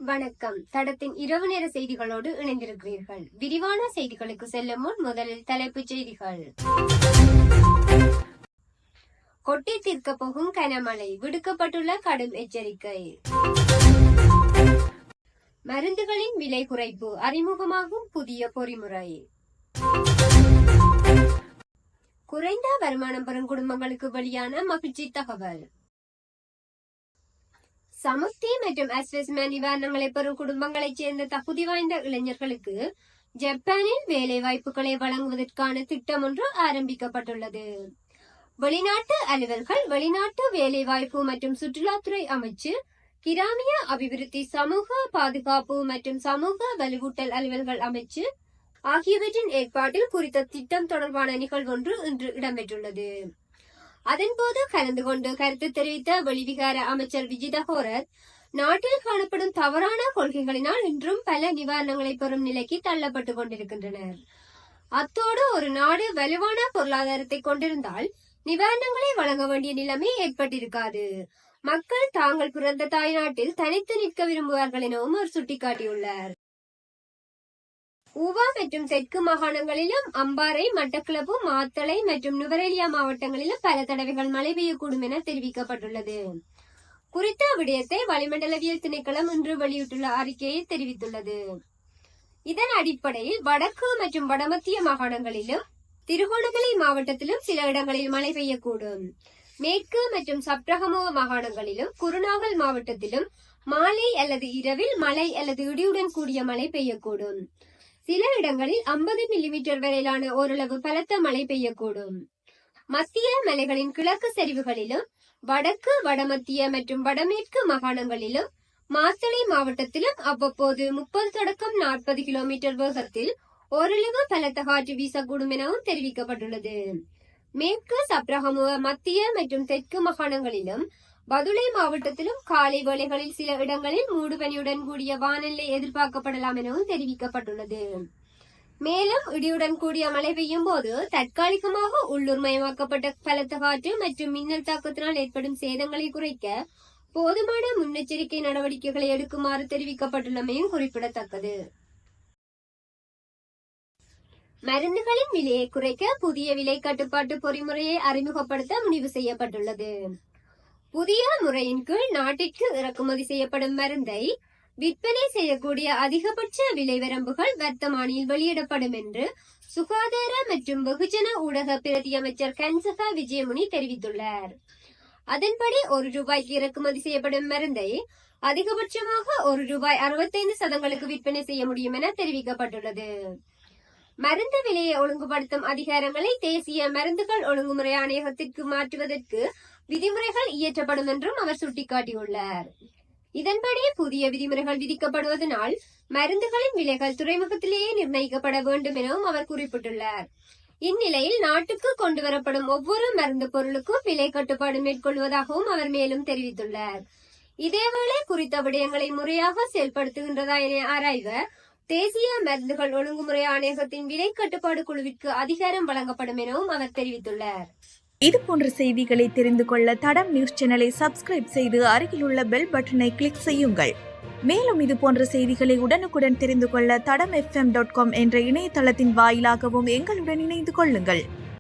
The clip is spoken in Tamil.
வணக்கம். தடத்தின் இரவு நேர செய்திகளோடு இணைந்திருக்கிறீர்கள். விரிவான செய்திகளுக்கு செல்லும் முன் முதலில் தலைப்புச் செய்திகள். கொட்டி தீர்க்க போகும் கனமழை, விடுக்கப்பட்டுள்ள கடும் எச்சரிக்கை. மருந்துகளின் விலை குறைப்பு, அறிமுகமாகும் புதிய பொறிமுறை. குறைந்த வருமானம் பெறும் குடும்பங்களுக்கு வெளியான மகிழ்ச்சி தகவல். சமுர்த்தி மற்றும் அஸ்வஸ்ம நிவாரணங்களை பெறும் குடும்பங்களைச் சேர்ந்த தகுதி வாய்ந்த இளைஞர்களுக்கு ஜப்பானில் வேலை வாய்ப்புகளை வழங்குவதற்கான திட்டம் ஒன்று ஆரம்பிக்கப்பட்டுள்ளது. வெளிநாட்டு அலுவல்கள், வெளிநாட்டு வேலை வாய்ப்பு மற்றும் சுற்றுலாத்துறை அமைச்சு, கிராமிய அபிவிருத்தி, சமூக பாதுகாப்பு மற்றும் சமூக வலுவூட்டல் அலுவல்கள் அமைச்சு ஆகியவற்றின் ஏற்பாட்டில் குறித்த திட்டம் தொடர்பான நிகழ்வு ஒன்று இன்று இடம்பெற்றுள்ளது. அதன்போது கலந்து கொண்டு கருத்து தெரிவித்த வெளிவிகார அமைச்சர் விஜித ஹோரத், நாட்டில் காணப்படும் தவறான கொள்கைகளினால் இன்றும் பல நிவாரணங்களை பெறும் நிலைக்கு தள்ளப்பட்டுக் கொண்டிருக்கின்றனர். அத்தோடு ஒரு நாடு வலுவான பொருளாதாரத்தை கொண்டிருந்தால் நிவாரணங்களை வழங்க வேண்டிய நிலைமை ஏற்பட்டிருக்காது. மக்கள் தாங்கள் பிறந்த தாய்நாட்டில் தனித்து நிற்க விரும்புவார்கள் எனவும் அவர் சுட்டிக்காட்டியுள்ளார். ஊவா மற்றும் தெற்கு மாகாணங்களிலும், அம்பாறை, மட்டக்களப்பு, மாத்தளை மற்றும் நுவரெலியா மாவட்டங்களிலும் பல தடவைகள் மழை பெய்யக்கூடும் என தெரிவிக்கப்பட்டுள்ளது. குறித்த விடயத்தை வளிமண்டலவியல் திணைக்களம் இன்று வெளியிட்டுள்ள அறிக்கையில் தெரிவித்துள்ளது. இதன் அடிப்படையில் வடக்கு மற்றும் வடமத்திய மாகாணங்களிலும், திருகோணமலை மாவட்டத்திலும் சில இடங்களில் மழை பெய்யக்கூடும். மேற்கு மற்றும் சப்ரகமுவ மாகாணங்களிலும், குருநாகல் மாவட்டத்திலும் மாலை அல்லது இரவில் மழை அல்லது இடியுடன் கூடிய மழை பெய்யக்கூடும். சில இடங்களில் 50 மில்லிமீட்டர் வரையிலான ஓரளவு பலத்த மழை பெய்யக்கூடும். மத்திய மலைகளின் கிழக்கு சரிவுகளிலும், வடக்கு, வடமத்திய மற்றும் வடமேற்கு மாகாணங்களிலும், மாத்தளை மாவட்டத்திலும் அவ்வப்போது 30 தொடக்கம் 40 கிலோமீட்டர் வேகத்தில் ஓரளவு பலத்த காற்று வீசக்கூடும் எனவும் தெரிவிக்கப்பட்டுள்ளது. மேற்கு சப்ரகமுவ, மத்திய மற்றும் தெற்கு மாகாணங்களிலும், பதுளை மாவட்டத்திலும் காலை வேளைகளில் சில இடங்களில் மூடுபனியுடன் கூடிய வானிலை எதிர்பார்க்கப்படலாம் எனவும் தெரிவிக்கப்பட்டுள்ளது. மேலும் இடியுடன் கூடிய மழை பெய்யும் போது தற்காலிகமாக உள்ளூர் மயமாக்கப்பட்ட பலத்த காற்று மற்றும் மின்னல் தாக்கத்தினால் ஏற்படும் சேதங்களை குறைக்க போதுமான முன்னெச்சரிக்கை நடவடிக்கைகளை எடுக்குமாறு தெரிவிக்கப்பட்டுள்ளமையும் குறிப்பிடத்தக்கது. மருந்துகளின் விலையை குறைக்க புதிய விலை கட்டுப்பாட்டு பொறிமுறையை அறிமுகப்படுத்த முடிவு செய்யப்பட்டுள்ளது. புதிய முறையின் கீழ் நாட்டிற்கு இறக்குமதி செய்யப்படும் மருந்தை விற்பனை செய்யக்கூடிய அதிகபட்ச விலை வரம்புகள் வர்த்தமானியில் வெளியிடப்படும் என்று சுகாதார மற்றும் வெகுஜன ஊடக பிரதி அமைச்சர் கன்சகா விஜயமுனி தெரிவித்துள்ளார். அதன்படி ₹1 இறக்குமதி செய்யப்படும் மருந்தை அதிகபட்சமாக ₹1.65 விற்பனை செய்ய முடியும் என தெரிவிக்கப்பட்டுள்ளது. மருந்து விலையை ஒழுங்குபடுத்தும் அதிகாரங்களை தேசிய மருந்துகள் ஒழுங்குமுறை ஆணையகத்திற்கு மாற்றுவதற்கு விதிமுறைகள் இயற்றப்படும் என்றும் அவர் சுட்டிக்காட்டியுள்ளார். இதன்படி புதிய விதிமுறைகள் விதிக்கப்படுவதனால் மருந்துகளின் விலைகள் துறைமுகத்திலேயே நிர்ணயிக்கப்பட வேண்டும் எனவும் அவர் குறிப்பிட்டுள்ளார். இந்நிலையில் நாட்டுக்கு கொண்டுவரப்படும் ஒவ்வொரு மருந்து பொருளுக்கும் விலை கட்டுப்பாடு மேற்கொள்வதாகவும் அவர் மேலும் தெரிவித்துள்ளார். இதேவேளை குறித்த விடயங்களை முறையாக செயல்படுத்துகின்றதா என ஆராய்வ தேசிய மருந்துகள் ஒழுங்குமுறை ஆணையகத்தின் விலை கட்டுப்பாடு குழுவிற்கு அதிகாரம் வழங்கப்படும் எனவும் அவர் தெரிவித்துள்ளார். இது போன்ற செய்திகளை தெரிந்து கொள்ள தடம் நியூஸ் சேனலை சப்ஸ்கிரைப் செய்து அருகில் உள்ள பெல் பட்டனை கிளிக் செய்யுங்கள். மேலும் இது போன்ற செய்திகளை உடனுக்குடன் தெரிந்து கொள்ள தடம் FM.com என்ற இணையதளத்தின் வாயிலாகவும் எங்களுடன் இணைந்து கொள்ளுங்கள்.